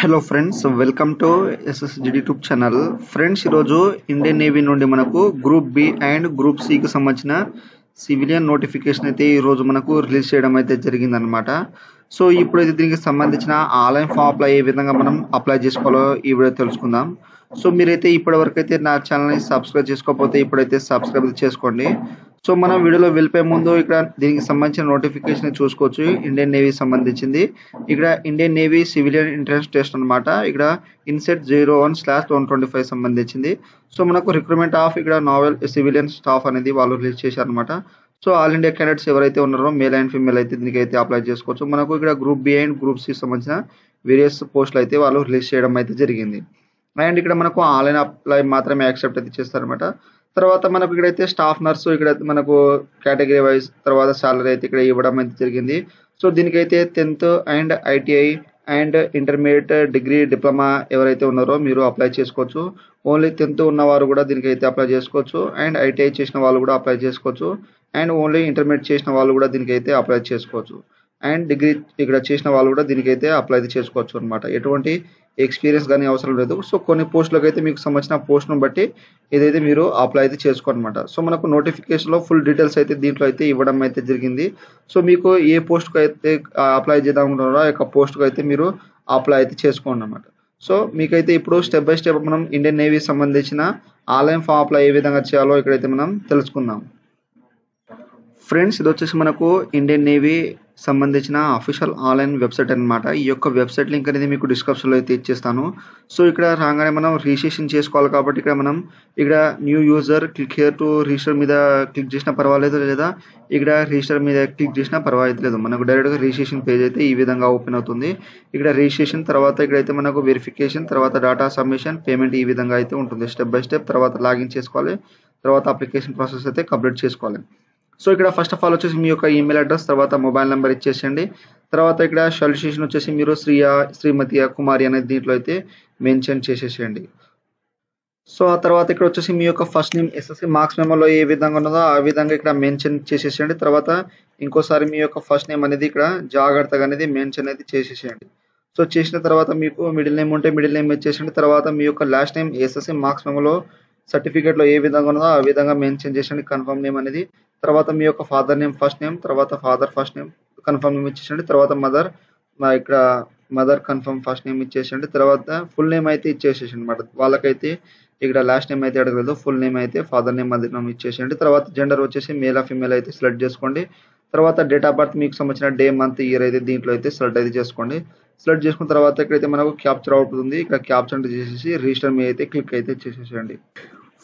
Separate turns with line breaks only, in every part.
Hello friends, welcome to ఎస్ఎస్జిడి YouTube channel. Friends, ఈరోజు Indian navy నుండి మనకు గ్రూప్ బి అండ్ గ్రూప్ సికి సంబంధించిన సివిలియన్ నోటిఫికేషన్ అయితే ఈరోజు మనకు రిలీజ్ చేయడం అయితే జరిగిందనమాట. సో ఇప్పుడైతే దీనికి సంబంధించిన ఆన్లైన్ ఫామ్ అప్లై ఏ విధంగా మనం అప్లై చేసుకోవాలో ఈ వీడియో తెలుసుకుందాం. సో మీరైతే ఇప్పటివరకు అయితే నా ఛానల్ని సబ్స్క్రైబ్ చేసుకోకపోతే ఇప్పుడైతే సబ్స్క్రైబ్ చేసుకోండి. సో మనం వీడియోలో వెళ్ళిపోయే ముందు ఇక్కడ దీనికి సంబంధించిన నోటిఫికేషన్ చూసుకోవచ్చు. ఇండియన్ నేవీ సంబంధించింది. ఇక్కడ Indian navy civilian entrance test అనమాట. ఇక్కడ ఇన్సెట్ 01/125 సంబంధించింది. సో మనకు రిక్రూట్మెంట్ ఆఫ్ ఇక్కడ నావెల్ సివిలియన్ స్టాఫ్ అనేది వాళ్ళు రిలీజ్ చేశారనమాట. సో ఆల్ ఇండియా క్యాండిడేట్స్ ఎవరైతే ఉన్నారో మేల్ అండ్ ఫీమేల్ అయితే దీనికి అయితే అప్లై చేసుకోవచ్చు. మనకు ఇక్కడ group B and group C సంబంధించిన వేరియస్ పోస్టులు అయితే వాళ్ళు రిలీజ్ చేయడం అయితే జరిగింది. అండ్ ఇక్కడ మనకు ఆన్లైన్ అప్లై మాత్రమే యాక్సెప్ట్ అయితే చేస్తారనమాట. తర్వాత మనకు ఇక్కడైతే స్టాఫ్ నర్సు ఇక్కడ మనకు కేటగిరీ వైజ్ తర్వాత సాలరీ అయితే ఇక్కడ ఇవ్వడం అయితే జరిగింది. సో దీనికైతే 10th and ITI and intermediate degree diploma ఎవరైతే ఉన్నారో మీరు అప్లై చేసుకోవచ్చు. ఓన్లీ 10th ఉన్నవారు కూడా దీనికైతే అప్లై చేసుకోవచ్చు. అండ్ ఐటీఐ చేసిన వాళ్ళు కూడా అప్లై చేసుకోవచ్చు. అండ్ ఓన్లీ ఇంటర్మీడియట్ చేసిన వాళ్ళు కూడా దీనికైతే అప్లై చేసుకోవచ్చు. అండ్ డిగ్రీ ఇక్కడ చేసిన వాళ్ళు కూడా దీనికైతే అప్లై చేసుకోవచ్చు అనమాట. ఎటువంటి ఎక్స్పీరియన్స్ కానీ అవసరం లేదు. సో కొన్ని పోస్టులకు అయితే మీకు సంబంధించిన పోస్ట్ను బట్టి ఏదైతే మీరు అప్లై అయితే చేసుకోనమాట. సో మనకు నోటిఫికేషన్లో ఫుల్ డీటెయిల్స్ అయితే దీంట్లో అయితే ఇవ్వడం అయితే జరిగింది. సో మీకు ఏ పోస్ట్కి అయితే అప్లై చేద్దాం అనుకుంటున్నారో ఆ యొక్క పోస్ట్కి అయితే మీరు అప్లై అయితే చేసుకోండి అనమాట. సో మీకైతే ఇప్పుడు స్టెప్ బై స్టెప్ మనం ఇండియన్ నేవీ సంబంధించిన ఆన్లైన్ ఫామ్ అప్లై ఏ విధంగా చేయాలో ఇక్కడైతే మనం తెలుసుకుందాం. ఫ్రెండ్స్, ఇది వచ్చేసి మనకు ఇండియన్ నేవీ సంబంధించిన అఫీషియల్ ఆన్లైన్ వెబ్సైట్ అనమాట. ఈ యొక్క వెబ్సైట్ లింక్ అనేది మీకు డిస్క్రిప్షన్లో అయితే ఇచ్చేస్తాను. సో ఇక్కడ రాగానే మనం రిజిస్ట్రేషన్ చేసుకోవాలి కాబట్టి ఇక్కడ మనం ఇక్కడ new user click here to register మీద క్లిక్ చేసినా పర్వాలేదు, లేదా ఇక్కడ రిజిస్టర్ మీద క్లిక్ చేసినా పర్వాలేదు. మనకు డైరెక్ట్గా రిజిస్ట్రేషన్ పేజ్ అయితే ఈ విధంగా ఓపెన్ అవుతుంది. ఇక్కడ రిజిస్ట్రేషన్ తర్వాత ఇక్కడైతే మనకు వెరిఫికేషన్ తర్వాత డేటా సబ్మిషన్ పేమెంట్ ఈ విధంగా అయితే ఉంటుంది. స్టెప్ బై స్టెప్ తర్వాత లాగిన్ చేసుకోవాలి. తర్వాత అప్లికేషన్ ప్రాసెస్ అయితే కంప్లీట్ చేసుకోవాలి. సో ఇక్కడ ఫస్ట్ ఆఫ్ ఆల్ వచ్చేసి మీ యొక్క ఈమెయిల్ అడ్రస్ తర్వాత మొబైల్ నెంబర్ ఇచ్చేసేయండి. తర్వాత ఇక్కడ సొల్యూషన్ వచ్చేసి మీరు శ్రీయా, శ్రీమతియా, కుమారి అనేది దీంట్లో అయితే మెన్షన్ చేసేసేయండి. సో ఆ తర్వాత ఇక్కడ వచ్చేసి మీ యొక్క ఫస్ట్ నేమ్ ఎస్ఎస్సి మార్క్స్ మెమోలో ఏ విధంగా ఉన్నదో ఆ విధంగా ఇక్కడ మెన్షన్ చేసేసేయండి. తర్వాత ఇంకోసారి మీ యొక్క ఫస్ట్ నేమ్ అనేది ఇక్కడ జాగ్రత్తగా అనేది మెన్షన్ అయితే చేసేసేయండి. సో చేసిన తర్వాత మీకు మిడిల్ నేమ్ ఉంటే మిడిల్ నేమ్ ఇచ్చేసేయండి. తర్వాత మీ యొక్క లాస్ట్ నేమ్ ఎస్ఎస్సి మార్క్స్ మెమోలో సర్టిఫికేట్లో ఏ విధంగా ఉన్నదో ఆ విధంగా మెన్షన్ చేసేయండి. కన్ఫర్మ్ నేమ్ అనేది తర్వాత మీ యొక్క ఫాదర్ నేమ్ ఫస్ట్ నేమ్ తర్వాత father first name confirm name ఇచ్చేసండి. తర్వాత ఇక్కడ మదర్ కన్ఫర్మ్ ఫస్ట్ నేమ్ ఇచ్చేసండి. తర్వాత ఫుల్ నేమ్ అయితే ఇచ్చేసేసండి అనమాట. వాళ్ళకైతే ఇక్కడ లాస్ట్ నేమ్ అయితే అడగలేదు. ఫుల్ నేమ్ అయితే ఫాదర్ నేమ్ మదర్ నేమ్ ఇచ్చేసండి. తర్వాత జెండర్ వచ్చేసి మేల్ ఫీమేల్ అయితే సెలెక్ట్ చేసుకోండి. తర్వాత డేట్ ఆఫ్ బర్త్ మీకు సంబంధించిన డే మంత్ ఇయర్ అయితే దీంట్లో అయితే సెలెక్ట్ అయితే చేసుకోండి. సెలెక్ట్ చేసుకున్న తర్వాత ఇక్కడైతే మనకు క్యాప్చర్ అవుతుంది. ఇక్కడ క్యాప్చర్ చేసేసి రిజిస్టర్ మీద అయితే క్లిక్ అయితే చేసేసండి.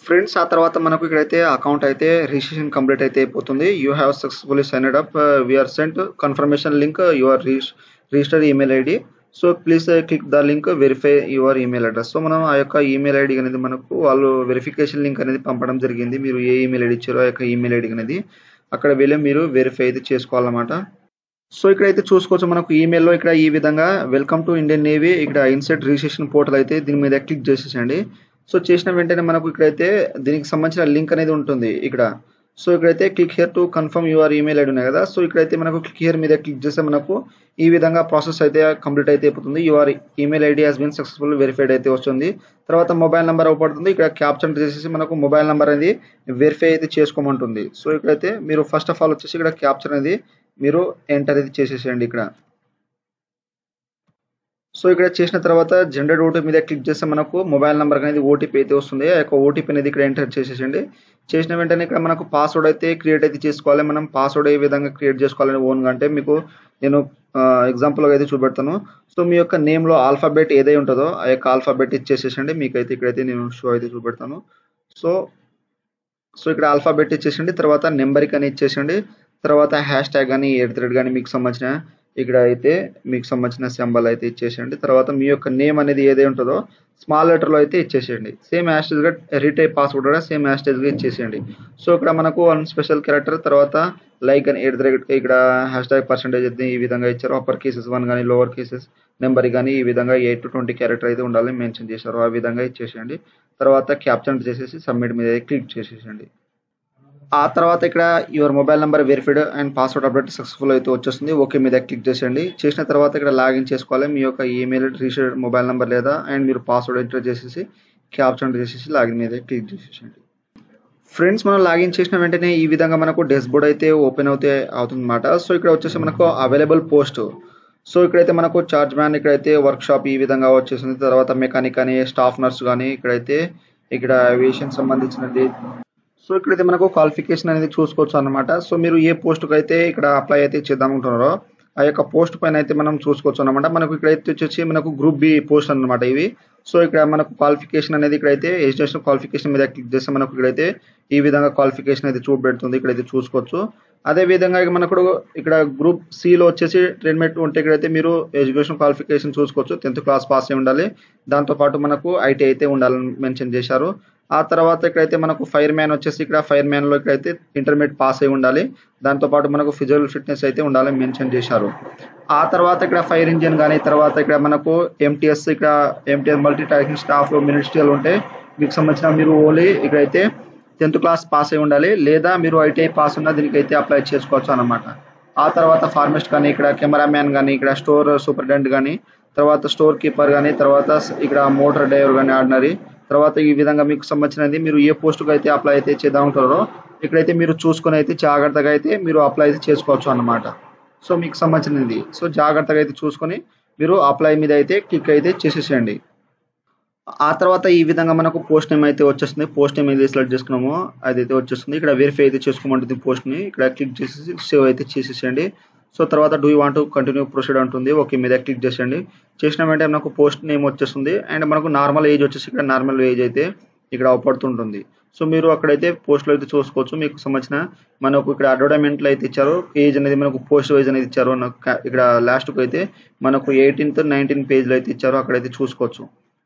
ఫ్రెండ్స్, ఆ తర్వాత మనకు ఇక్కడైతే అకౌంట్ అయితే రిజిస్ట్రేషన్ కంప్లీట్ అయితే అయిపోతుంది. You have successfully signed up, we're sent confirmation link your register email ID. So please click the link verify your email address. So మనం ఆ యొక్క ఈమెయిల్ ఐడి అనేది మనకు వాళ్ళు వెరిఫికేషన్ లింక్ అనేది పంపడం జరిగింది. మీరు ఏ ఈమెయిల్ ఐడి ఇచ్చారో ఆ యొక్క ఈమెయిల్ ఐడి అనేది అక్కడ వెళ్ళి మీరు వెరిఫై అయితే చేసుకోవాలన్నమాట. సో ఇక్కడైతే చూసుకోవచ్చు మనకు ఈమెయిల్లో ఇక్కడ ఈ విధంగా వెల్కమ్ టు ఇండియన్ నేవీ ఇక్కడ ఇన్సెట్ రిజిస్ట్రేషన్ పోర్టల్ అయితే దీని మీద క్లిక్ చేసేసండి. సో చేసిన వెంటనే మనకు ఇక్కడైతే దీనికి సంబంధించిన లింక్ అనేది ఉంటుంది ఇక్కడ. సో ఇక్కడైతే click here to confirm your email ID ఉన్నాయి కదా. సో ఇక్కడైతే మనకు క్లిక్ హియర్ మీద క్లిక్ చేస్తే మనకు ఈ విధంగా ప్రాసెస్ అయితే కంప్లీట్ అయితే అయిపోతుంది. Your email ID has been successful verified అయితే వస్తుంది. తర్వాత మొబైల్ నెంబర్ అవపడుతుంది. ఇక్కడ క్యాప్చర్ చేసేసి మనకు మొబైల్ నెంబర్ అనేది వెరిఫై అయితే చేసుకోమంటుంది. సో ఇక్కడైతే మీరు ఫస్ట్ ఆఫ్ ఆల్ వచ్చేసి ఇక్కడ క్యాప్చర్ అనేది మీరు ఎంటర్ అయితే చేసేసేయండి ఇక్కడ. సో ఇక్కడ చేసిన తర్వాత జనరేట్ ఓటీపీ మీద క్లిక్ చేస్తే మనకు మొబైల్ నెంబర్ అనేది ఓటీపీ అయితే వస్తుంది. ఆ యొక్క ఓటీపీ అనేది ఇక్కడ ఎంటర్ చేసేసండి. చేసిన వెంటనే ఇక్కడ మనకు పాస్వర్డ్ అయితే క్రియేట్ అయితే చేసుకోవాలి. మనం పాస్వర్డ్ ఏ విధంగా క్రియేట్ చేసుకోవాలని ఓన్గా అంటే మీకు నేను ఎగ్జాంపుల్గా అయితే చూపెడతాను. సో మీ యొక్క నేమ్లో ఆల్ఫాబెట్ ఏదై ఉంటుందో ఆ యొక్క ఆల్ఫాబెట్ ఇచ్చేసేసండి. మీకైతే ఇక్కడైతే నేను షో అయితే చూపెడతాను. సో ఇక్కడ ఆల్ఫాబెట్ ఇచ్చేసండి. తర్వాత నెంబర్కి అని ఇచ్చేసండి. తర్వాత హ్యాష్ ట్యాగ్ కానీ @ కానీ మీకు సంబంధించిన ఇక్కడ అయితే మీకు సంబంధించిన సింబల్ అయితే ఇచ్చేసేయండి. తర్వాత మీ యొక్క నేమ్ అనేది ఏదై ఉంటుందో స్మాల్ లెటర్లో అయితే ఇచ్చేసేయండి. సేమ్ హ్యాష్ట్యాగ్గా రీటైప్ పాస్వర్డ్ కూడా సేమ్ హ్యాష్ట్యాగ్గా ఇచ్చేసేయండి. సో ఇక్కడ మనకు వన్ స్పెషల్ క్యారెక్టర్ తర్వాత లైక్ అని @ ఇక్కడ హ్యాష్ట్యాగ్ పర్సెంటేజ్ అయితే ఈ విధంగా ఇచ్చారు. అప్పర్ కేసెస్ 1 కానీ లోవర్ కేసెస్ నెంబర్ కానీ ఈ విధంగా 8 to 20 క్యారెక్టర్ అయితే ఉండాలని మెన్షన్ చేశారు. ఆ విధంగా ఇచ్చేసేయండి. తర్వాత క్యాప్చర్ చేసేసి సబ్మిట్ మీద క్లిక్ చేసేసేయండి. ఆ తర్వాత ఇక్కడ your mobile number verified and password update successful అయితే వచ్చేస్తుంది. ఓకే మీద క్లిక్ చేసేయండి. చేసిన తర్వాత ఇక్కడ లాగిన్ చేసుకోవాలి. మీ యొక్క ఈమెయిల్, రిజిస్టర్డ్ మొబైల్ నెంబర్ లేదా అండ్ మీరు పాస్వర్డ్ ఎంటర్ చేసేసి క్యాప్చా ఎంటర్ చేసేసి లాగిన్ మీద క్లిక్ చేసేయండి. ఫ్రెండ్స్ మనం లాగిన్ చేసిన వెంటనే ఈ విధంగా మనకు డాష్బోర్డ్ అయితే ఓపెన్ అవుతుందన్నమాట. సో ఇక్కడ వచ్చేసి మనకు అవైలబుల్ పోస్ట్. సో ఇక్కడైతే మనకు చార్జ్ మ్యాన్, ఇక్కడైతే వర్క్ షాప్ ఈ విధంగా వచ్చేసింది. తర్వాత మెకానిక్ అని, స్టాఫ్ నర్స్ కానీ, ఇక్కడ ఏవియేషన్ సంబంధించినది. సో ఇక్కడైతే మనకు క్వాలిఫికేషన్ అనేది చూసుకోవచ్చు అన్నమాట. సో మీరు ఏ పోస్ట్కి అయితే ఇక్కడ అప్లై అయితే చేద్దామనుకుంటున్నారో ఆ యొక్క పోస్ట్ పైన అయితే మనం చూసుకోవచ్చు అన్నమాట. మనకు ఇక్కడైతే వచ్చేసి మనకు గ్రూప్ బి పోస్ట్ అన్నమాట ఇవి. సో ఇక్కడ మనకు క్వాలిఫికేషన్ అనేది ఇక్కడైతే ఎడ్యుకేషన్ క్వాలిఫికేషన్ మీద క్లిక్ చేస్తే మనకు ఇక్కడైతే ఈ విధంగా క్వాలిఫికేషన్ అయితే చూపెడుతుంది. ఇక్కడైతే చూసుకోవచ్చు. అదే విధంగా మనకు ఇక్కడ గ్రూప్ సిలో వచ్చేసి ట్రైన్మెంట్ ఉంటే ఇక్కడైతే మీరు ఎడ్యుకేషన్ క్వాలిఫికేషన్ చూసుకోవచ్చు. 10th క్లాస్ పాస్ అయి ఉండాలి. దాంతోపాటు మనకు ఐటీ అయితే ఉండాలని మెన్షన్ చేశారు. ఆ తర్వాత ఇక్కడైతే మనకు ఫైర్ మ్యాన్ వచ్చేసి ఇక్కడ ఫైర్ మ్యాన్ లో ఇక్కడైతే ఇంటర్మీడియట్ పాస్ అయి ఉండాలి. దాంతోపాటు మనకు ఫిజికల్ ఫిట్నెస్ అయితే ఉండాలని మెన్షన్ చేశారు. ఆ తర్వాత ఇక్కడ ఫైర్ ఇంజిన్ కానీ, తర్వాత ఇక్కడ మనకు ఎంటీఎస్, ఇక్కడ MTS multi tasking staff ministerial ఉంటే మీకు సంబంధించిన మీరు ఓన్లీ ఇక్కడైతే 10th క్లాస్ పాస్ అయి ఉండాలి, లేదా మీరు ఐటీఐ పాస్ ఉన్న దీనికైతే అప్లై చేసుకోవచ్చు అన్నమాట. ఆ తర్వాత ఫార్మసిస్ట్ కానీ, ఇక్కడ కెమెరామ్యాన్ కానీ, ఇక్కడ స్టోర్ సూపరింటెండెంట్ కానీ, తర్వాత స్టోర్ కీపర్ కానీ, తర్వాత ఇక్కడ మోటార్ డ్రైవర్ కానీ ఆర్డినరీ, తర్వాత ఈ విధంగా మీకు సంబంధించినది మీరు ఏ పోస్టుకు అయితే అప్లై అయితే చేద్దామంటారో ఇక్కడైతే మీరు చూసుకొని అయితే జాగ్రత్తగా అయితే మీరు అప్లై అయితే చేసుకోవచ్చు అన్నమాట. సో మీకు సంబంధించినది సో జాగ్రత్తగా అయితే చూసుకొని మీరు అప్లై మీద అయితే క్లిక్ అయితే చేసేసేయండి. ఆ తర్వాత ఈ విధంగా మనకు పోస్ట్ నేమ్ అయితే వచ్చేస్తుంది. పోస్ట్ నేమ్ ఏదైతే సెలెక్ట్ చేసుకున్నామో అదైతే వచ్చేస్తుంది. ఇక్కడ వెరిఫై అయితే చేసుకోమంటుంది పోస్ట్ని. ఇక్కడ క్లిక్ చేసేసి సేవ్ అయితే చేసేసేయండి. సో తర్వాత do you want to continue proceed అంటుంది. ఓకే మీద క్లిక్ చేసేయండి. చేసిన వెంటనే మనకు పోస్ట్ నేమ్ వచ్చేస్తుంది. అండ్ మనకు నార్మల్ ఏజ్ వచ్చేసి ఇక్కడ నార్మల్ ఏజ్ అయితే ఇక్కడ అవపడుతుంటుంది. సో మీరు అక్కడైతే పోస్ట్లో అయితే చూసుకోవచ్చు. మీకు సంబంధించిన మనకు ఇక్కడ అడ్వర్టైజ్మెంట్లో అయితే ఇచ్చారు. ఏజ్ అనేది మనకు పోస్ట్ వైజ్ అనేది ఇచ్చారు. ఇక్కడ లాస్ట్కి అయితే మనకు 18th 19 పేజ్లో అయితే ఇచ్చారు. అక్కడైతే చూసుకోవచ్చు.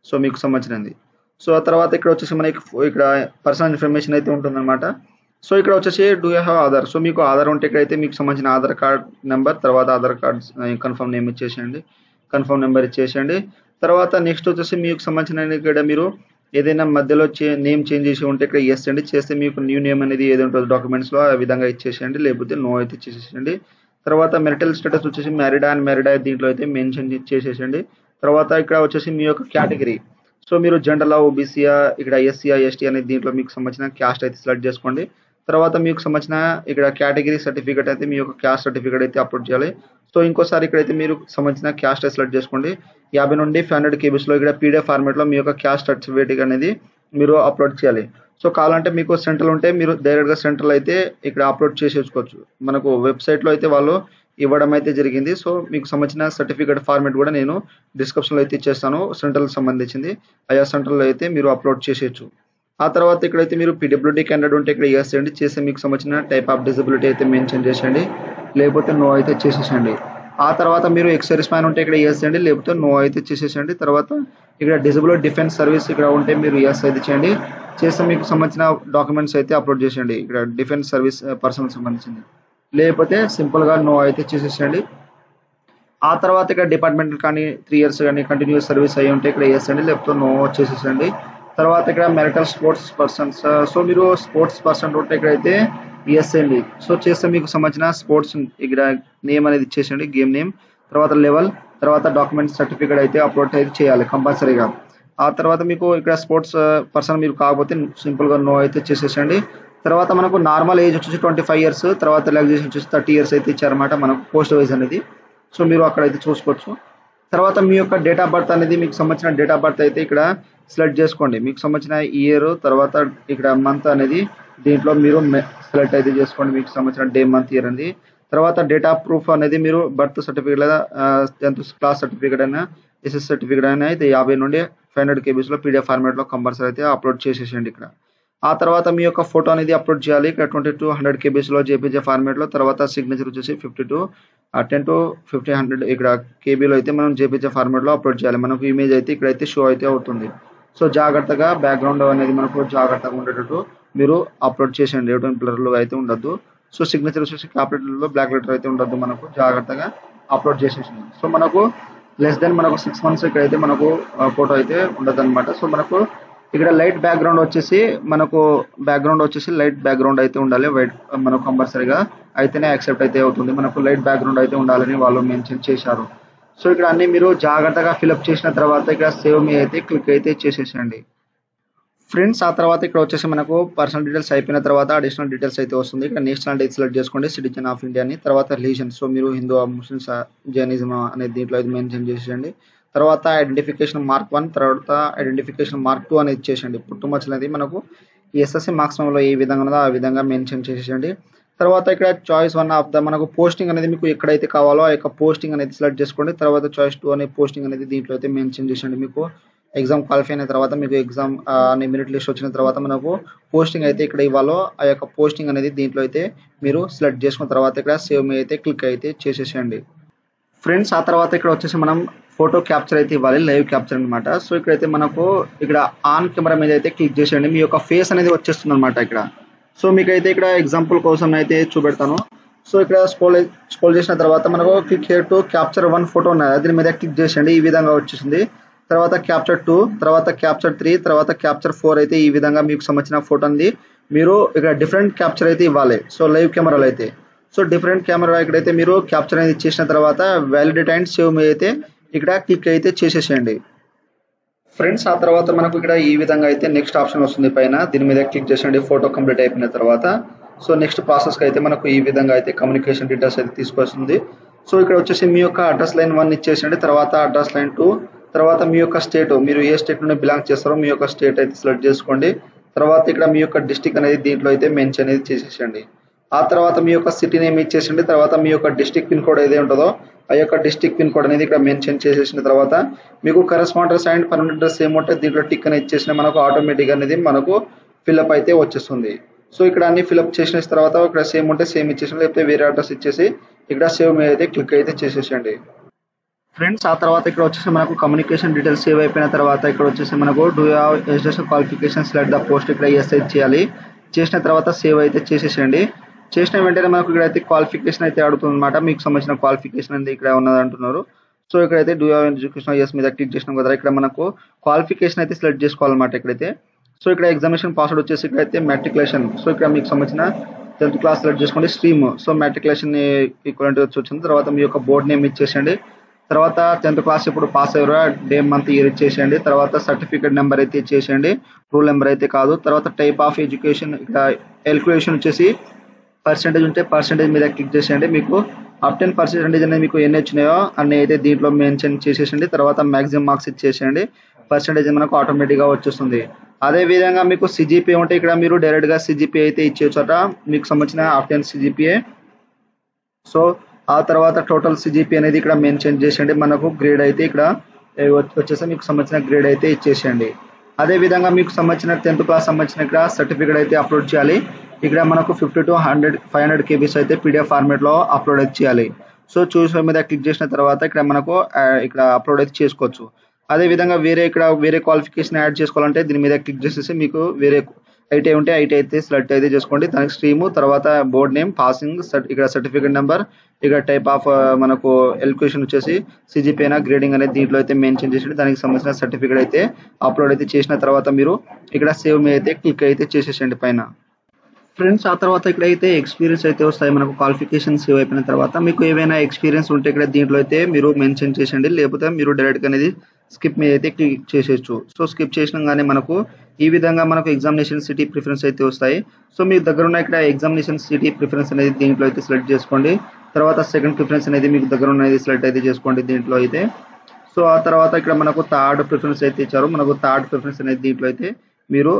సో మీకు సంబంధించినది. సో ఆ తర్వాత ఇక్కడ వచ్చేసి మనకి ఇక్కడ పర్సనల్ ఇన్ఫర్మేషన్ అయితే ఉంటుందన్నమాట. సో ఇక్కడ వచ్చేసి do you have Aadhaar. So మీకు ఆధార్ ఉంటే ఇక్కడైతే మీకు సంబంధించిన ఆధార్ కార్డ్ నెంబర్, తర్వాత ఆధార్ కార్డ్ కన్ఫర్మ్ నేమ్ ఇచ్చేసేయండి, కన్ఫర్మ్ నెంబర్ ఇచ్చేసేయండి. తర్వాత నెక్స్ట్ వచ్చేసి మీకు సంబంధించిన ఇక్కడ మీరు ఏదైనా మధ్యలో నేమ్ చేంజ్ చేసి ఉంటే ఇక్కడ ఎస్ అండి, చేస్తే మీకు న్యూ నేమ్ అనేది ఏది ఉంటుందో డాక్యుమెంట్స్లో ఆ విధంగా ఇచ్చేసేయండి, లేకపోతే నో అయితే ఇచ్చేసేయండి. తర్వాత మెరిటల్ స్టేటస్ వచ్చేసి మ్యారీడ్ అండ్ మ్యారీడ్ దీంట్లో అయితే మెన్షన్ చేసేసండి. తర్వాత ఇక్కడ వచ్చేసి మీ యొక్క కేటగిరీ. సో మీరు జనరల్ ఓబీసీయా, ఇక్కడ ఎస్సీఆ ఎస్టీ అనేది దీంట్లో మీకు సంబంధించిన క్యాస్ట్ అయితే సెలెక్ట్ చేసుకోండి. తర్వాత మీకు సంబంధించిన ఇక్కడ కేటగిరీ సర్టిఫికేట్ అయితే మీ యొక్క క్యాస్ట్ సర్టిఫికేట్ అయితే అప్లోడ్ చేయాలి. సో ఇంకోసారి ఇక్కడైతే మీరు సంబంధించిన క్యాస్ట్ సెలెక్ట్ చేసుకోండి. 50 నుండి 500 KBలో ఇక్కడ పీడిఎఫ్ ఫార్మేట్లో మీ యొక్క క్యాస్ట్ సర్టిఫికేట్ అనేది మీరు అప్లోడ్ చేయాలి. సో కావాలంటే మీకు సెంట్రల్ ఉంటే మీరు డైరెక్ట్గా సెంట్రల్ అయితే ఇక్కడ అప్లోడ్ చేసేసుకోవచ్చు. మనకు వెబ్సైట్లో అయితే వాళ్ళు ఇవ్వడం అయితే జరిగింది. సో మీకు సంబంధించిన సర్టిఫికేట్ ఫార్మేట్ కూడా నేను డిస్క్రిప్షన్లో అయితే ఇచ్చేస్తాను. సెంట్రల్ సంబంధించింది ఆయా సెంట్రల్లో అయితే మీరు అప్లోడ్ చేసేయచ్చు. ఆ తర్వాత ఇక్కడైతే మీరు పీడబ్ల్యూడీ క్యాండిడేట్ ఉంటే ఇక్కడ ఎస్ చేయండి, చేస్తే మీకు సంబంధించిన టైప్ ఆఫ్ డిజబిలిటీ అయితే మెన్షన్ చేసేయండి, లేకపోతే నో అయితే చేసేసండి. ఆ తర్వాత మీరు ఎక్స్ సర్వీస్ మ్యాన్ ఉంటే ఇక్కడ ఎస్ చేయండి, లేకపోతే నో అయితే చేసేసండి. తర్వాత ఇక్కడ డిజబిలిటీ డిఫెన్స్ సర్వీస్ ఇక్కడ ఉంటే మీరు ఎస్ అయితే చేయండి, చేస్తే మీకు సంబంధించిన డాక్యుమెంట్స్ అయితే అప్లోడ్ చేసేయండి. ఇక్కడ డిఫెన్స్ సర్వీస్ పర్సన్ సంబంధించింది, లేకపోతే సింపుల్గా నో అయితే చేసేసండి. ఆ తర్వాత ఇక్కడ డిపార్ట్మెంట్ కానీ 3 years కానీ కంటిన్యూస్ సర్వీస్ అయ్యి ఉంటే ఇక్కడ ఎస్ అండి, లేకపోతే నో చేసేసండి. తర్వాత ఇక్కడ మెరిటల్ స్పోర్ట్స్ పర్సన్స్. సో మీరు స్పోర్ట్స్ పర్సన్ ఉంటే ఇక్కడైతే ఎస్ అండి. సో చేస్తే మీకు సంబంధించిన స్పోర్ట్స్ ఇక్కడ నేమ్ అనేది ఇచ్చేసండి, గేమ్ నేమ్, తర్వాత లెవెల్, తర్వాత డాక్యుమెంట్ సర్టిఫికేట్ అయితే అప్లోడ్ అయితే చేయాలి కంపల్సరీగా. ఆ తర్వాత మీకు ఇక్కడ స్పోర్ట్స్ పర్సన్ మీరు కాకపోతే సింపుల్గా నో అయితే చేసేసండి. తర్వాత మనకు నార్మల్ ఏజ్ వచ్చేసి 25 years, తర్వాత రిలాక్సేషన్ వచ్చేసి 30 years అయితే ఇచ్చారన్నమాట మనకు పోస్ట్ వైజ్ అనేది. సో మీరు అక్కడైతే చూసుకోవచ్చు. తర్వాత మీ యొక్క డేట్ ఆఫ్ బర్త్ అనేది మీకు సంబంధించిన డేట్ ఆఫ్ బర్త్ అయితే ఇక్కడ సెలెక్ట్ చేసుకోండి. మీకు సంబంధించిన ఇయర్, తర్వాత ఇక్కడ మంత్ అనేది దీంట్లో మీరు సెలెక్ట్ అయితే చేసుకోండి, మీకు సంబంధించిన డే, మంత్, ఇయర్ అనేది. తర్వాత డేట్ ఆఫ్ ప్రూఫ్ అనేది మీరు బర్త్ సర్టిఫికేట్ లేదా 10th క్లాస్ సర్టిఫికేట్ అయినా ఎస్ఎస్ సర్టిఫికేట్ అయినా అయితే 50 నుండి 500 KBలో పీడిఎఫ్ ఫార్మేట్లో కంపల్సరీ అయితే అప్లోడ్ చేసేసేయండి ఇక్కడ. ఆ తర్వాత మీ యొక్క ఫోటో అనేది అప్లోడ్ చేయాలి. ఇక్కడ 20 to 100 KBలో జేపీజే ఫార్మేట్లో. తర్వాత సిగ్నేచర్ వచ్చేసి 10 to 1500 ఇక్కడ కేబీలో అయితే మనం జేపీజే ఫార్మేట్లో అప్లోడ్ చేయాలి. మనకు ఇమేజ్ అయితే ఇక్కడైతే షో అయితే అవుతుంది. సో జాగ్రత్తగా బ్యాక్గ్రౌండ్ అనేది మనకు జాగ్రత్తగా ఉండేటట్టు మీరు అప్లోడ్ చేసేయండి, ఎటువంటి బ్లర్లో అయితే ఉండొద్దు. సో సిగ్నేచర్ వచ్చేసి క్యాపిటల్లో బ్లాక్ లెటర్ అయితే ఉండొద్దు, మనకు జాగ్రత్తగా అప్లోడ్ చేసేసింది. సో మనకు లెస్ దెన్ మనకు 6 months ఇక్కడైతే మనకు ఫోటో అయితే ఉండదు అనమాట. సో మనకు ఇక్కడ లైట్ బ్యాక్గ్రౌండ్ వచ్చేసి మనకు లైట్ బ్యాక్గ్రౌండ్ అయితే ఉండాలి. వైట్ మనకు కంపల్సరీగా అయితేనే యాక్సెప్ట్ అయితే అవుతుంది. మనకు లైట్ బ్యాక్గ్రౌండ్ అయితే ఉండాలని వాళ్ళు మెన్షన్ చేశారు. సో ఇక్కడ అన్ని మీరు జాగ్రత్తగా ఫిలప్ చేసిన తర్వాత ఇక్కడ సేవ్ మీ అయితే క్లిక్ అయితే చేసేసండి. ఫ్రెండ్స్ ఆ తర్వాత ఇక్కడ వచ్చేసి మనకు పర్సనల్ డీటెయిల్స్ అయిపోయిన తర్వాత అడిషనల్ డీటెయిల్స్ అయితే వస్తుంది. ఇక్కడ నేషనాలిటీ సెలెక్ట్ చేసుకోండి, సిటిజన్ ఆఫ్ ఇండియా అని. తర్వాత రిలీజన్, సో మీరు హిందూ, ముస్లిమ్స్, జైనిజం అనేది దీంట్లో అయితే మెన్షన్ చేసేయండి. తర్వాత ఐడెంటిఫికేషన్ మార్క్ 1, తర్వాత ఐడెంటిఫికేషన్ మార్క్ 2 అనేది ఇచ్చేసండి. పుట్టుమచ్చలు అనేది మనకు ఎస్ఎస్సి మార్క్స్లో ఏ విధంగా ఉన్నదో ఆ విధంగా మెన్షన్ చేసేసండి. తర్వాత ఇక్కడ చాయిస్ 1 ఆఫ్ ద మనకు పోస్టింగ్ అనేది మీకు ఎక్కడైతే కావాలో ఆ యొక్క పోస్టింగ్ అనేది సెలెక్ట్ చేసుకోండి. తర్వాత చాయిస్ 2 అనే పోస్టింగ్ అనేది దీంట్లో అయితే మెన్షన్ చేసండి. మీకు ఎగ్జామ్ క్వాలిఫై అయిన తర్వాత మీకు ఎగ్జామ్ అనే మెరిట్ లిస్ట్ వచ్చిన తర్వాత మనకు పోస్టింగ్ అయితే ఇక్కడ ఇవ్వాలో ఆ యొక్క పోస్టింగ్ అనేది దీంట్లో అయితే మీరు సెలెక్ట్ చేసుకున్న తర్వాత ఇక్కడ సేవ్ మీ అయితే క్లిక్ అయితే చేసేసేయండి. ఫ్రెండ్స్ ఆ తర్వాత ఇక్కడ వచ్చేసి మనం ఫోటో క్యాప్చర్ అయితే ఇవ్వాలి, లైవ్ క్యాప్చర్ అనమాట. సో ఇక్కడైతే మనకు ఇక్కడ ఆన్ కెమెరా మీద అయితే క్లిక్ చేసేయండి. మీ యొక్క ఫేస్ అనేది వచ్చేస్తుంది అనమాట ఇక్కడ. సో మీకైతే ఇక్కడ ఎగ్జాంపుల్ కోసం అయితే చూపెడతాను. సో ఇక్కడ స్క్రోల్ చేసిన తర్వాత మనకు click here to capture 1 photo ఉన్నది, దీని మీద క్లిక్ చేసేయండి. ఈ విధంగా వచ్చేసింది. తర్వాత క్యాప్చర్ 2, తర్వాత క్యాప్చర్ 3, తర్వాత క్యాప్చర్ 4 అయితే ఈ విధంగా మీకు సంబంధించిన ఫోటో ఉంది. మీరు ఇక్కడ డిఫరెంట్ క్యాప్చర్ అయితే ఇవ్వాలి. సో లైవ్ కెమెరాలో అయితే సో డిఫరెంట్ కెమెరా ఇక్కడైతే మీరు క్యాప్చర్ అనేది చేసిన తర్వాత వ్యాలిడేట్ అండ్ సేవ్ మీ అయితే ఇక్కడ క్లిక్ అయితే చేసేసేయండి. ఫ్రెండ్స్ ఆ తర్వాత మనకు ఇక్కడ ఈ విధంగా అయితే నెక్స్ట్ ఆప్షన్ వస్తుంది పైన, దీని మీద క్లిక్ చేసేయండి. ఫోటో కంప్లీట్ అయిపోయిన తర్వాత సో నెక్స్ట్ ప్రాసెస్కి అయితే మనకు ఈ విధంగా అయితే కమ్యూనికేషన్ డీటెయిల్స్ అయితే తీసుకొస్తుంది. సో ఇక్కడ వచ్చేసి మీ యొక్క అడ్రస్ లైన్ 1 ఇచ్చేసేయండి. తర్వాత అడ్రస్ లైన్ 2, తర్వాత మీ యొక్క స్టేట్, మీరు ఏ స్టేట్ నుండి బిలాంగ్ చేస్తారో మీ యొక్క స్టేట్ అయితే సెలెక్ట్ చేసుకోండి. తర్వాత ఇక్కడ మీ యొక్క డిస్టిక్ అనేది దీంట్లో అయితే మెన్షన్ అనేది చేసేసండి. ఆ తర్వాత మీ యొక్క సిటీ నేమ్ ఇచ్చేసండి. తర్వాత మీ యొక్క డిస్టిక్ పిన్ కోడ్ ఏదైతే ఉంటుందో ఆ యొక్క డిస్టిక్ పిన్ కోడ్ అనేది ఇక్కడ మెన్షన్ చేసేసిన తర్వాత మీకు కరెస్పాండెన్స్ అండ్ పర్మనెంట్ అడ్రస్ ఏముంటే దీంట్లో టిక్ అనేది ఇచ్చేసిన మనకు ఆటోమేటిక్ అనేది మనకు ఫిల్అప్ అయితే వచ్చేస్తుంది. సో ఇక్కడ అన్ని ఫిల్అప్ చేసిన తర్వాత ఇక్కడ సేమ్ ఉంటే సేమ్ ఇచ్చేసి, లేకపోతే వేరే అడ్రస్ ఇచ్చేసి ఇక్కడ సేవ్ మీద అయితే క్లిక్ అయితే చేసేసండి. ఫ్రెండ్స్ ఆ తర్వాత ఇక్కడ వచ్చేసి మనకు కమ్యూనికేషన్ డీటెయిల్స్ సేవ్ అయిపోయిన తర్వాత ఇక్కడ వచ్చేసి మనకు do you have education qualification select the post ఇక్కడ ఎస్ అయితే చేయాలి. చేసిన తర్వాత సేవ్ అయితే చేసేసండి. చేసిన వెంటనే మనకు ఇక్కడైతే క్వాలిఫికేషన్ అయితే అడుగుతుంది అనమాట. మీకు సంబంధించిన క్వాలిఫికేషన్ అనేది ఇక్కడ ఉన్నది అంటున్నారు. సో ఇక్కడైతే do you have education yes మీద క్లిక్ చేసినాం కదా, ఇక్కడ మనకు క్వాలిఫికేషన్ అయితే సెలెక్ట్ చేసుకోవాలన్నమాట ఇక్కడైతే. సో ఇక్కడ ఎగ్జామినేషన్ పాస్వర్డ్ వచ్చేసి ఇక్కడైతే మ్యాట్రికులేషన్, సో ఇక్కడ మీకు సంబంధించిన 10th క్లాస్ సెలెక్ట్ చేసుకోండి. స్ట్రీమ్, సో మ్యాట్రికులేషన్ ఈక్వలెంట్ వచ్చింది. తర్వాత మీ యొక్క బోర్డ్ నేమ్ ఇచ్చేసండి. తర్వాత 10th క్లాస్ ఇప్పుడు పాస్ అయ్యారో డే మంత్ ఇయర్ ఇచ్చేసేయండి. తర్వాత సర్టిఫికేట్ నెంబర్ అయితే ఇచ్చేసేయండి, రూల్ నెంబర్ అయితే కాదు. తర్వాత టైప్ ఆఫ్ ఎడ్యుకేషన్ ఇక్కడ ఎడ్యుకేషన్ వచ్చేసి పర్సెంటేజ్ ఉంటే పర్సెంటేజ్ మీద క్లిక్ చేసేయండి. మీకు అప్ 10% అనేది మీకు ఎన్ని వచ్చినాయో అన్ని అయితే దీంట్లో మెన్షన్ చేసేసండి. తర్వాత మ్యాక్సిమం మార్క్స్ ఇచ్చేసేయండి. పర్సెంటేజ్ మనకు ఆటోమేటిక్గా వచ్చేస్తుంది. అదే విధంగా మీకు సిజిపిఏ ఉంటే ఇక్కడ మీరు డైరెక్ట్గా సిజిపిఏ అయితే ఇచ్చేయచ్చట, మీకు సంబంధించిన అప్ 10 సిజిపిఏ. సో ఆ తర్వాత టోటల్ సిజిపిఏ అనేది ఇక్కడ మెన్షన్ చేసేయండి. మనకు గ్రేడ్ అయితే ఇక్కడ వచ్చేసి మీకు సంబంధించిన గ్రేడ్ అయితే ఇచ్చేసేయండి. అదే విధంగా మీకు సంబంధించిన 10th క్లాస్ సంబంధించిన ఇక్కడ సర్టిఫికేట్ అయితే అప్లోడ్ చేయాలి. ఇక్కడ మనకు 50 to 500 KBs అయితే పీడిఎఫ్ ఫార్మేట్లో అప్లోడ్ అయితే చేయాలి. సో చూస్ మీద క్లిక్ చేసిన తర్వాత ఇక్కడ మనకు ఇక్కడ అప్లోడ్ అయితే చేసుకోవచ్చు. అదే విధంగా వేరే క్వాలిఫికేషన్ యాడ్ చేసుకోవాలంటే దీని మీద క్లిక్ చేసేసి మీకు వేరే ఐటీ ఉంటే ఐటీ అయితే సెలెక్ట్ అయితే చేసుకోండి. దానికి స్ట్రీము, తర్వాత బోర్డ్ నేమ్, పాసింగ్, ఇక్కడ సర్టిఫికేట్ నెంబర్, ఇక్కడ టైప్ ఆఫ్ మనకు ఎడ్యుకేషన్ వచ్చేసి సిజిపిఏనా గ్రేడింగ్ అనేది దీంట్లో అయితే మెన్షన్ చేసి దానికి సంబంధించిన సర్టిఫికేట్ అయితే అప్లోడ్ అయితే చేసిన తర్వాత మీరు ఇక్కడ సేవ్ మీ అయితే క్లిక్ అయితే చేసేసండి పైన. ఫ్రెండ్స్ ఆ తర్వాత ఇక్కడ అయితే ఎక్స్పీరియన్స్ అయితే వస్తాయి మనకు. క్వాలిఫికేషన్ సేవ్ అయిపోయిన తర్వాత మీకు ఏవైనా ఎక్స్పీరియన్స్ ఉంటే ఇక్కడ దీంట్లో అయితే మీరు మెన్షన్ చేసేయండి, లేకపోతే మీరు డైరెక్ట్గా అనేది స్కిప్ మీద అయితే క్లిక్ చేసేయచ్చు. సో స్కిప్ చేసినాగానే మనకు ఈ విధంగా మనకు ఎగ్జామినేషన్ సిటీ ప్రిఫరెన్స్ అయితే వస్తాయి. సో మీ దగ్గర ఉన్న ఇక్కడ ఎగ్జామినేషన్ సిటీ ప్రిఫరెన్స్ అనేది దీంట్లో అయితే సెలెక్ట్ చేసుకోండి. తర్వాత సెకండ్ ప్రిఫరెన్స్ అనేది మీకు దగ్గర ఉన్నది సెలెక్ట్ అయితే చేసుకోండి దీంట్లో అయితే. సో ఆ తర్వాత ఇక్కడ మనకు థర్డ్ ప్రిఫరెన్స్ అయితే ఇచ్చారు. మనకు థర్డ్ ప్రిఫరెన్స్ అనేది దీంట్లో అయితే మీరు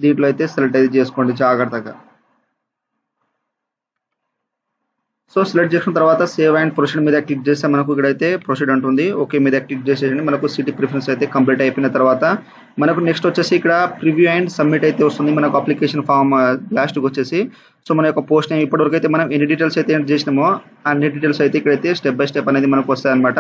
దీంట్లో అయితే సెలెక్ట్ అయితే చేసుకోండి జాగ్రత్తగా. సో సెలెక్ట్ చేసిన తర్వాత సేవ్ అండ్ ప్రొసీడ్ మీద క్లిక్ చేస్తే మనకు ఇక్కడైతే ప్రొసీడ్ అంటుంది. ఓకే మీద క్లిక్ చేసేయండి. మనకు సిటీ ప్రిఫరెన్స్ అయితే కంప్లీట్ అయిపోయిన తర్వాత మనకు నెక్స్ట్ వచ్చేసి ఇక్కడ ప్రివ్యూ అండ్ సబ్మిట్ అయితే వస్తుంది. మనకు అప్లికేషన్ ఫామ్ లాస్ట్కి వచ్చేసి సో మన యొక్క పోస్ట్ నేమ్ ఇప్పటివరకు అయితే మనం ఎన్ని డీటెయిల్స్ అయితే ఎంటర్ చేసినామో అన్ని డీటెయిల్స్ అయితే ఇక్కడైతే స్టెప్ బై స్టెప్ అనేది మనకు వస్తాయి అనమాట.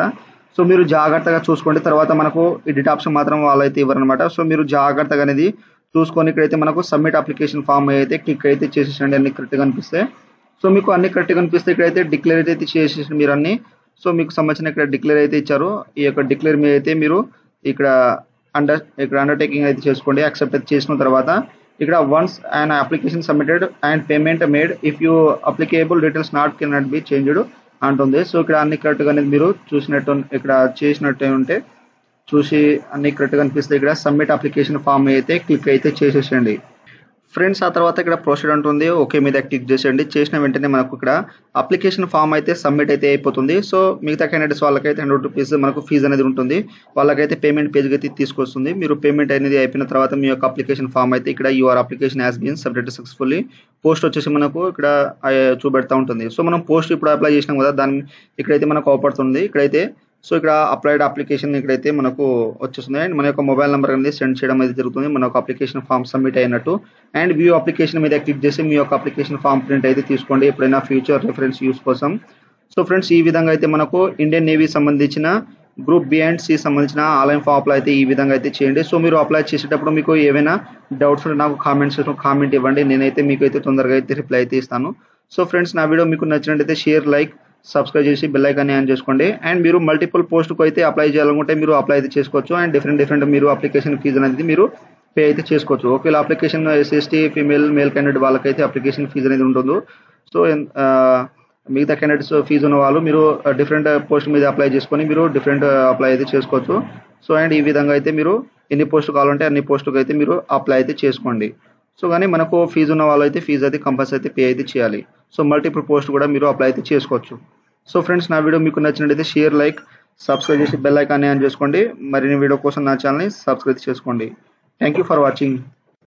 సో మీరు జాగ్రత్తగా చూసుకోండి. తర్వాత మనకు ఎడిట్ ఆప్షన్ మాత్రం వాళ్ళైతే ఇవ్వరనమాట. సో మీరు జాగ్రత్తగా అనేది చూసుకొని ఇక్కడైతే మనకు సబ్మిట్ అప్లికేషన్ ఫామ్ అయితే క్లిక్ అయితే చేసేసండి అన్ని కరెక్ట్గా అనిపిస్తే. సో మీకు అన్ని కరెక్ట్గా కనిపిస్తే ఇక్కడైతే డిక్లేర్ అయితే చేసేసి మీరు అన్ని. సో మీకు సంబంధించిన ఇక్కడ డిక్లేర్ అయితే ఇచ్చారు. ఈ యొక్క డిక్లేర్ మీద అయితే మీరు ఇక్కడ ఇక్కడ అండర్టేకింగ్ అయితే చేసుకోండి. యాక్సెప్ట్ అయితే చేసిన తర్వాత ఇక్కడ once and application submitted and payment made if you applicable details not cannot be changed అంటుంది. సో ఇక్కడ అన్ని కరెక్ట్గా అనేది మీరు చూసినట్టు ఇక్కడ చేసినట్టు ఉంటే చూసి అన్ని కరెక్ట్గా అనిపిస్తే ఇక్కడ సబ్మిట్ అప్లికేషన్ ఫామ్ అయితే క్లిక్ అయితే చేసేసేయండి ఫ్రెండ్స్. ఆ తర్వాత ఇక్కడ ప్రొసీడ్ ఉంటుంది, ఓకే మీద క్లిక్ చేసేయండి. చేసిన వెంటనే మనకు ఇక్కడ అప్లికేషన్ ఫామ్ అయితే సబ్మిట్ అయితే అయిపోతుంది. సో మిగతా క్యాండిడేట్స్ వాళ్ళకైతే ₹100 మనకు ఫీజు అనేది ఉంటుంది. వాళ్ళకైతే పేమెంట్ పేజ్కి అయితే తీసుకొస్తుంది. మీరు పేమెంట్ అనేది అయిపోయిన తర్వాత మీ యొక్క అప్లికేషన్ ఫామ్ అయితే ఇక్కడ your application has been submitted successfully post వచ్చేసి మనకు ఇక్కడ చూపెడతా ఉంటుంది. సో మనం పోస్ట్ ఇప్పుడు అప్లై చేసినాం కదా, దాన్ని ఇక్కడైతే మనకు అవపడుతుంది. ఇక్కడైతే సో ఇక్కడ అప్లైడ్ అప్లికేషన్ ఇక్కడైతే మనకు వచ్చేస్తుంది అండ్ మన యొక్క మొబైల్ నెంబర్ అనేది సెండ్ చేయడం అయితే జరుగుతుంది. మన యొక్క అప్లికేషన్ ఫామ్ సబ్మిట్ అయినట్టు. అండ్ వ్యూ అప్లికేషన్ మీద క్లిక్ చేసి మీ యొక్క అప్లికేషన్ ఫామ్ ప్రింట్ అయితే తీసుకోండి ఎప్పుడైనా ఫ్యూచర్ రిఫరెన్స్ యూస్ కోసం. సో ఫ్రెండ్స్ ఈ విధంగా అయితే మనకు ఇండియన్ నేవీ సంబంధించిన గ్రూప్ బి అండ్ సి సంబంధించిన ఆన్లైన్ ఫామ్ అప్లై అయితే ఈ విధంగా అయితే చేయండి. సో మీరు అప్లై చేసేటప్పుడు మీకు ఏమైనా డౌట్స్ ఉంటే నాకు కామెంట్ ఇవ్వండి. నేనైతే మీకు అయితే తొందరగా అయితే రిప్లై అయితే ఇస్తాను. సో ఫ్రెండ్స్ నా వీడియో మీకు నచ్చినట్టయితే షేర్, లైక్, సబ్స్క్రైబ్ చేసి బెల్ ఐకాన్ ఆన్ చేసుకోండి. అండ్ మీరు మల్టిపుల్ పోస్ట్కు అయితే అప్లై చేయాలనుకుంటే మీరు అప్లై అయితే చేసుకోవచ్చు. అండ్ డిఫరెంట్ మీరు అప్లికేషన్ ఫీజు అనేది మీరు పే అయితే చేసుకోవచ్చు. ఒకవేళ అప్లికేషన్ SST మేల్ క్యాండిడేట్ వాళ్ళకైతే అప్లికేషన్ ఫీజు అనేది ఉంటుంది. సో మిగతా క్యాండిడేట్స్ ఫీజు ఉన్న వాళ్ళు మీరు డిఫరెంట్ పోస్ట్ మీద అప్లై చేసుకొని మీరు డిఫరెంట్ అప్లై అయితే చేసుకోవచ్చు. సో అండ్ ఈ విధంగా అయితే మీరు ఎన్ని పోస్టులు కావాలంటే అన్ని పోస్టులకు అయితే మీరు అప్లై అయితే చేసుకోండి. సో కానీ మనకు ఫీజు ఉన్న వాళ్ళు అయితే ఫీజు అయితే కంపల్సరీ అయితే పే అయితే చేయాలి. సో మల్టిపుల్ పోస్ట్ కూడా మీరు అప్లై అయితే చేసుకోవచ్చు. సో ఫ్రెండ్స్ నా వీడియో మీకు నచ్చినట్లయితే షేర్, లైక్, సబ్స్క్రైబ్ చేసి బెల్ ఐకాన్ ఆన్ చేసుకోండి. మరిన్ని వీడియో కోసం నా ఛానల్ని సబ్స్క్రైబ్ చేసుకోండి. Thank you for watching.